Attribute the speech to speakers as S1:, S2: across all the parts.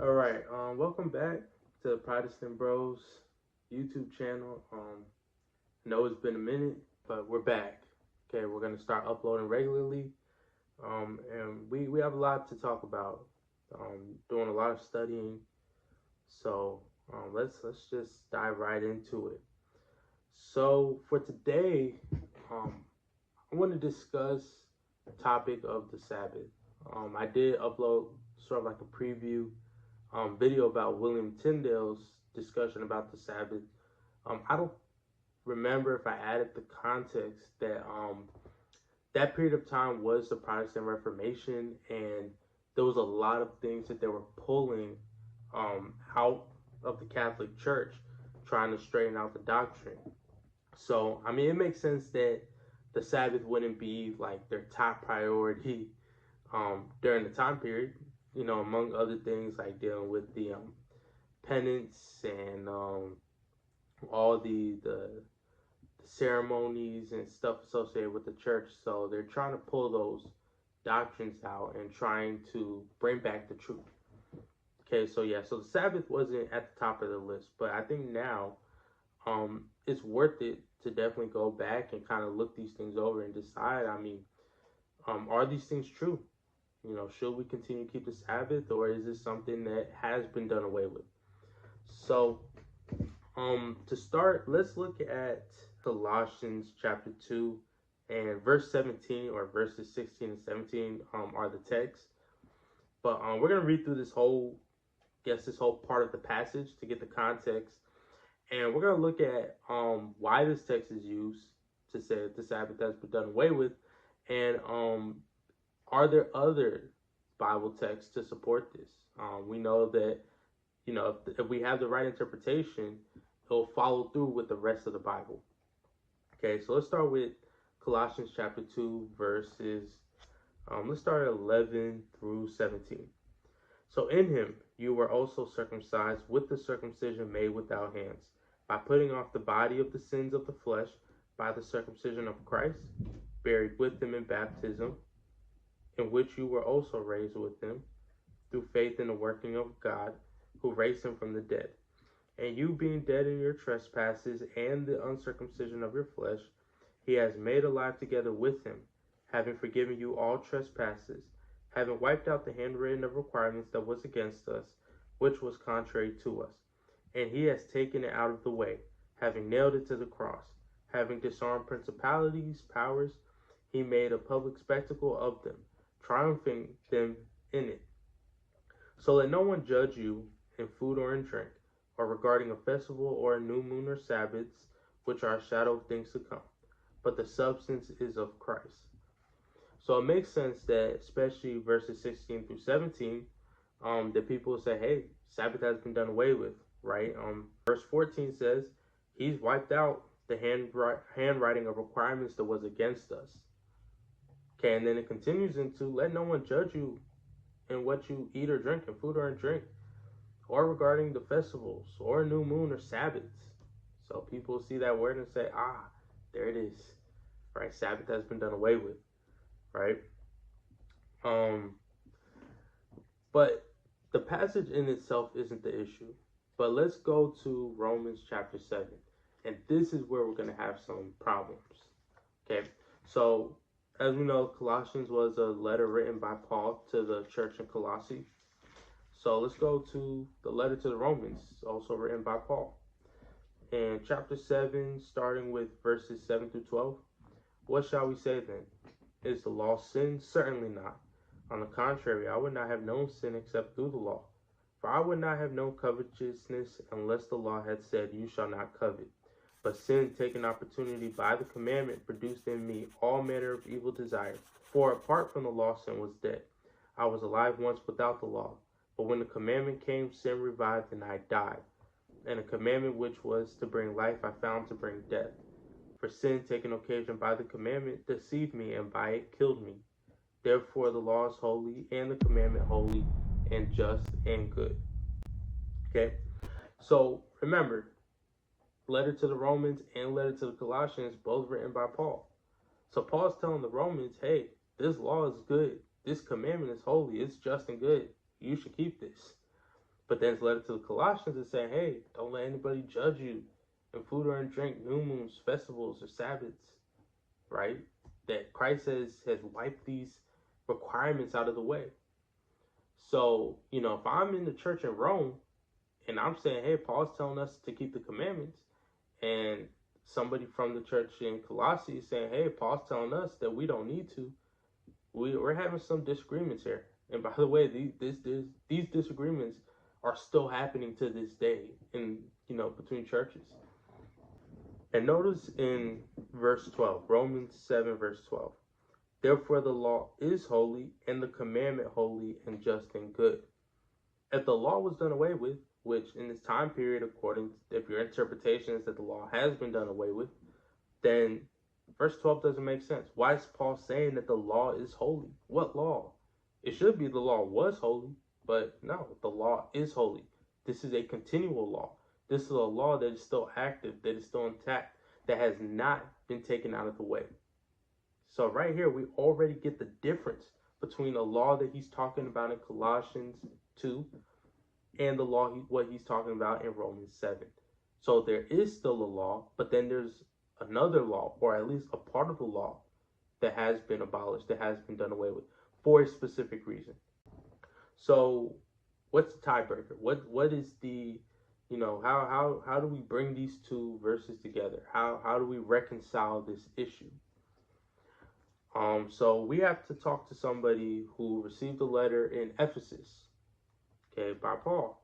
S1: All right, welcome back to the Protestant Bros YouTube channel. I know it's been a minute, but we're back. Okay, we're gonna start uploading regularly. And we have a lot to talk about. Doing a lot of studying, so let's just dive right into it. So for today, I want to discuss the topic of the Sabbath. I did upload sort of like a preview video about William Tyndale's discussion about the Sabbath. I don't remember if I added the context that that period of time was the Protestant Reformation, and there was a lot of things that they were pulling out of the Catholic Church, trying to straighten out the doctrine. So, I mean, it makes sense that the Sabbath wouldn't be like their top priority during the time period, among other things like dealing with the penance and all the ceremonies and stuff associated with the church. So they're trying to pull those doctrines out and trying to bring back the truth. Okay, so the Sabbath wasn't at the top of the list, but I think now it's worth it to definitely go back and kind of look these things over and decide, I mean, are these things true? Should we continue to keep the Sabbath, or is this something that has been done away with? So, to start, let's look at Colossians chapter 2 and verse 17, or verses 16 and 17 are the text. But we're going to read through this whole part of the passage to get the context. And we're going to look at why this text is used to say that the Sabbath has been done away with. And are there other Bible texts to support this? We know that, if we have the right interpretation, it'll follow through with the rest of the Bible. Okay, so let's start with Colossians chapter 2, verses, let's start at 11 through 17. So in him you were also circumcised with the circumcision made without hands, by putting off the body of the sins of the flesh by the circumcision of Christ, buried with him in baptism, in which you were also raised with him, through faith in the working of God, who raised him from the dead. And you being dead in your trespasses and the uncircumcision of your flesh, he has made alive together with him, having forgiven you all trespasses, having wiped out the handwriting of requirements that was against us, which was contrary to us. And he has taken it out of the way, having nailed it to the cross. Having disarmed principalities, powers, he made a public spectacle of them, triumphing them in it. So let no one judge you in food or in drink, or regarding a festival or a new moon or Sabbaths, which are a shadow of things to come, but the substance is of Christ. So it makes sense that, especially verses 16 through 17, that people will say, hey, Sabbath has been done away with, right? Verse 14 says, he's wiped out the handwriting of requirements that was against us. Okay, and then it continues into, let no one judge you in what you eat or drink, in food or in drink, or regarding the festivals, or new moon or Sabbaths. So people see that word and say, there it is, right? Sabbath has been done away with, right? But the passage in itself isn't the issue. But let's go to Romans chapter 7. And this is where we're going to have some problems. Okay, so as we know, Colossians was a letter written by Paul to the church in Colossae. So let's go to the letter to the Romans, also written by Paul. In chapter 7, starting with verses 7 through 12, what shall we say then? Is the law sin? Certainly not. On the contrary, I would not have known sin except through the law. For I would not have known covetousness unless the law had said, you shall not covet. But sin, taking opportunity by the commandment, produced in me all manner of evil desires. For apart from the law, sin was dead. I was alive once without the law. But when the commandment came, sin revived and I died. And the commandment which was to bring life I found to bring death. For sin, taking occasion by the commandment, deceived me, and by it killed me. Therefore the law is holy, and the commandment holy, and just, and good. Okay? So, remember, letter to the Romans and letter to the Colossians, both written by Paul. So Paul's telling the Romans, hey, this law is good. This commandment is holy. It's just and good. You should keep this. But then it's letter to the Colossians is saying, hey, don't let anybody judge you in food or in drink, new moons, festivals, or Sabbaths, right? That Christ has wiped these requirements out of the way. So, if I'm in the church in Rome and I'm saying, hey, Paul's telling us to keep the commandments, and somebody from the church in Colossae is saying, hey, Paul's telling us that we don't need to, we're having some disagreements here. And by the way, these disagreements are still happening to this day in, between churches. And notice in verse 12, Romans 7, verse 12. Therefore the law is holy, and the commandment holy and just and good. If the law was done away with, which in this time period, according to if your interpretation is that the law has been done away with, then verse 12 doesn't make sense. Why is Paul saying that the law is holy? What law? It should be the law was holy, but no, the law is holy. This is a continual law. This is a law that is still active, that is still intact, that has not been taken out of the way. So right here, we already get the difference between the law that he's talking about in Colossians 2 and the law, what he's talking about in Romans 7. So there is still a law, but then there's another law, or at least a part of the law, that has been abolished, that has been done away with for a specific reason. So what's the tiebreaker? What is the, how do we bring these two verses together? How do we reconcile this issue? So we have to talk to somebody who received a letter in Ephesus, okay, by Paul.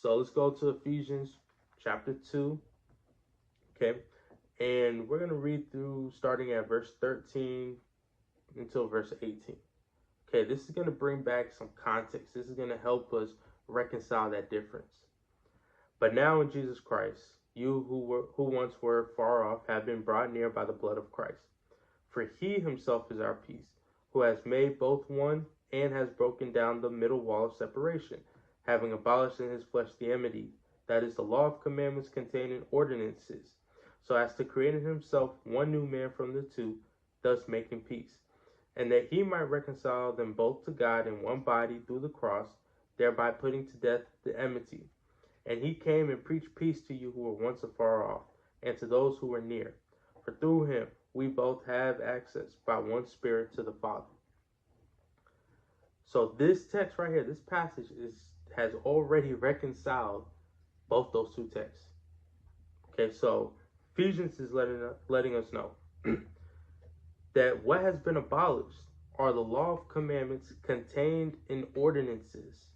S1: So let's go to Ephesians chapter 2, okay, and we're going to read through starting at verse 13 until verse 18. Okay, this is going to bring back some context. This is going to help us reconcile that difference. But now in Jesus Christ, you who once were far off have been brought near by the blood of Christ. For he himself is our peace, who has made both one and has broken down the middle wall of separation, having abolished in his flesh the enmity, that is the law of commandments contained in ordinances, so as to create in himself one new man from the two, thus making peace, and that he might reconcile them both to God in one body through the cross, thereby putting to death the enmity. And he came and preached peace to you who were once afar off, and to those who were near. For through him we both have access by one Spirit to the Father. So this text right here, this passage has already reconciled both those two texts. Okay, so Ephesians is letting us know that what has been abolished are the law of commandments contained in ordinances.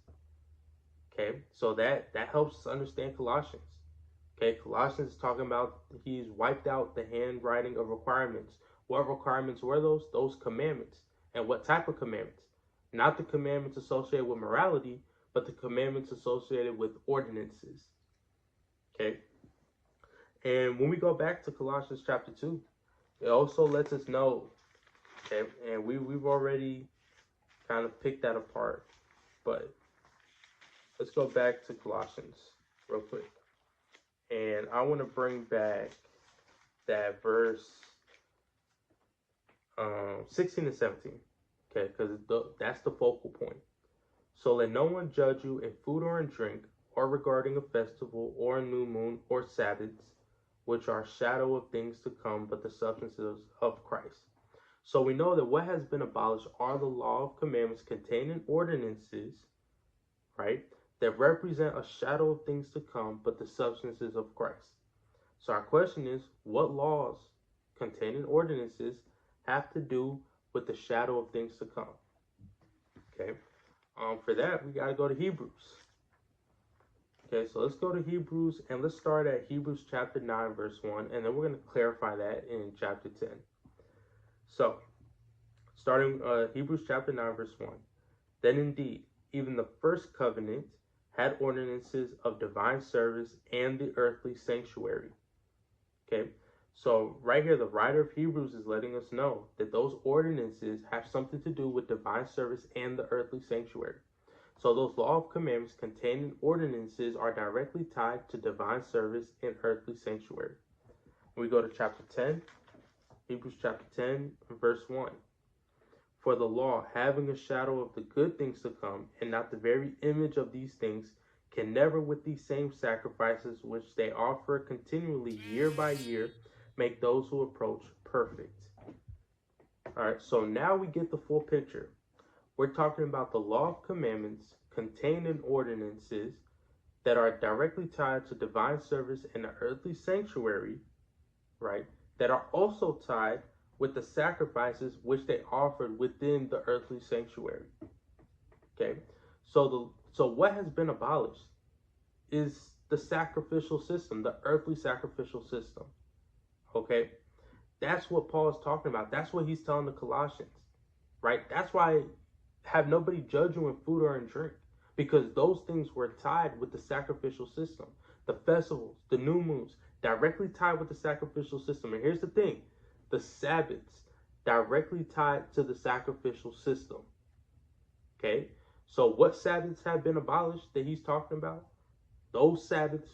S1: Okay, so that helps us understand Colossians. Okay, Colossians is talking about he's wiped out the handwriting of requirements. What requirements were those? Those commandments. And what type of commandments? Not the commandments associated with morality, but the commandments associated with ordinances. Okay, and when we go back to Colossians chapter 2, it also lets us know, okay, and we've already kind of picked that apart, but let's go back to Colossians real quick. And I want to bring back that verse 16 and 17, okay, because that's the focal point. So let no one judge you in food or in drink, or regarding a festival, or a new moon, or Sabbaths, which are shadow of things to come, but the substances of Christ. So we know that what has been abolished are the law of commandments contained in ordinances, right, that represent a shadow of things to come, but the substances of Christ. So our question is, what laws contained in ordinances have to do with the shadow of things to come? Okay, for that, we got to go to Hebrews. Okay, so let's go to Hebrews, and let's start at Hebrews chapter 9, verse 1, and then we're going to clarify that in chapter 10. So, starting Hebrews chapter 9, verse 1. Then indeed, even the first covenant had ordinances of divine service and the earthly sanctuary. Okay, so right here, the writer of Hebrews is letting us know that those ordinances have something to do with divine service and the earthly sanctuary. So those law of commandments contained in ordinances are directly tied to divine service and earthly sanctuary. We go to chapter 10, Hebrews chapter 10, verse 1. For the law, having a shadow of the good things to come, and not the very image of these things, can never with these same sacrifices which they offer continually year by year make those who approach perfect. All right, so now we get the full picture. We're talking about the law of commandments contained in ordinances that are directly tied to divine service in the earthly sanctuary, right? That are also tied with the sacrifices which they offered within the earthly sanctuary. Okay, so what has been abolished is the sacrificial system, the earthly sacrificial system. Okay, that's what Paul is talking about. That's what he's telling the Colossians, right? That's why have nobody judge you in food or in drink, because those things were tied with the sacrificial system. The festivals, the new moons, directly tied with the sacrificial system. And here's the thing, the Sabbaths, directly tied to the sacrificial system. Okay, so what Sabbaths have been abolished that he's talking about? Those Sabbaths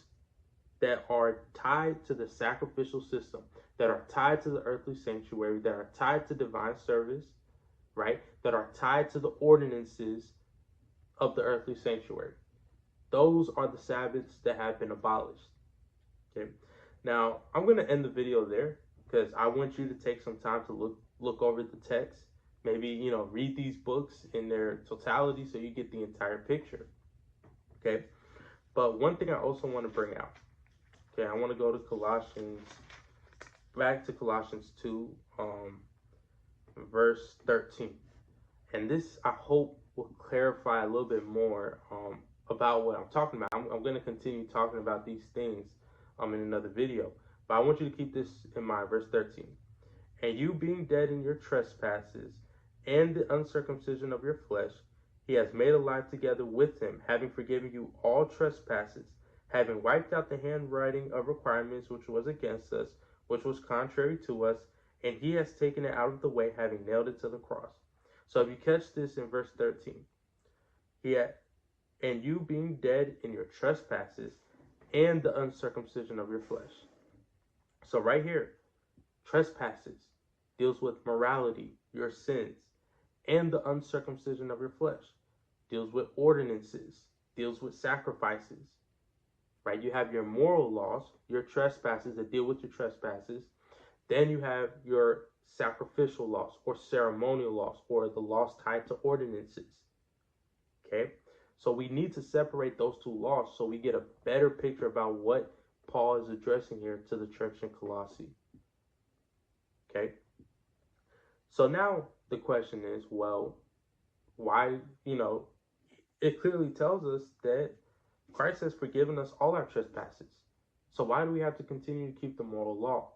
S1: that are tied to the sacrificial system, that are tied to the earthly sanctuary, that are tied to divine service, right? That are tied to the ordinances of the earthly sanctuary. Those are the Sabbaths that have been abolished. Okay. Now, I'm going to end the video there because I want you to take some time to look over the text. Maybe, read these books in their totality so you get the entire picture. Okay. But one thing I also want to bring out. Okay, I want to go to back to Colossians 2, verse 13. And this, I hope, will clarify a little bit more about what I'm talking about. I'm going to continue talking about these things in another video. But I want you to keep this in mind, verse 13. And you being dead in your trespasses and the uncircumcision of your flesh, he has made alive together with him, having forgiven you all trespasses, having wiped out the handwriting of requirements which was against us, which was contrary to us, and he has taken it out of the way, having nailed it to the cross. So if you catch this in verse 13, and you being dead in your trespasses and the uncircumcision of your flesh. So right here, trespasses deals with morality, your sins, and the uncircumcision of your flesh deals with ordinances, deals with sacrifices, right? You have your moral laws, your trespasses that deal with your trespasses. Then you have your sacrificial laws or ceremonial laws, or the laws tied to ordinances. Okay, so we need to separate those two laws so we get a better picture about what Paul is addressing here to the church in Colossae. Okay, so now the question is, well, why, it clearly tells us that Christ has forgiven us all our trespasses. So why do we have to continue to keep the moral law?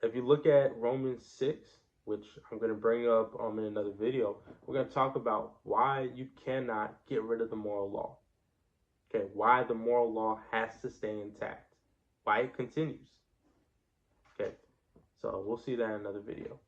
S1: If you look at Romans 6, which I'm going to bring up in another video, we're going to talk about why you cannot get rid of the moral law. Okay, why the moral law has to stay intact, why it continues. Okay, so we'll see that in another video.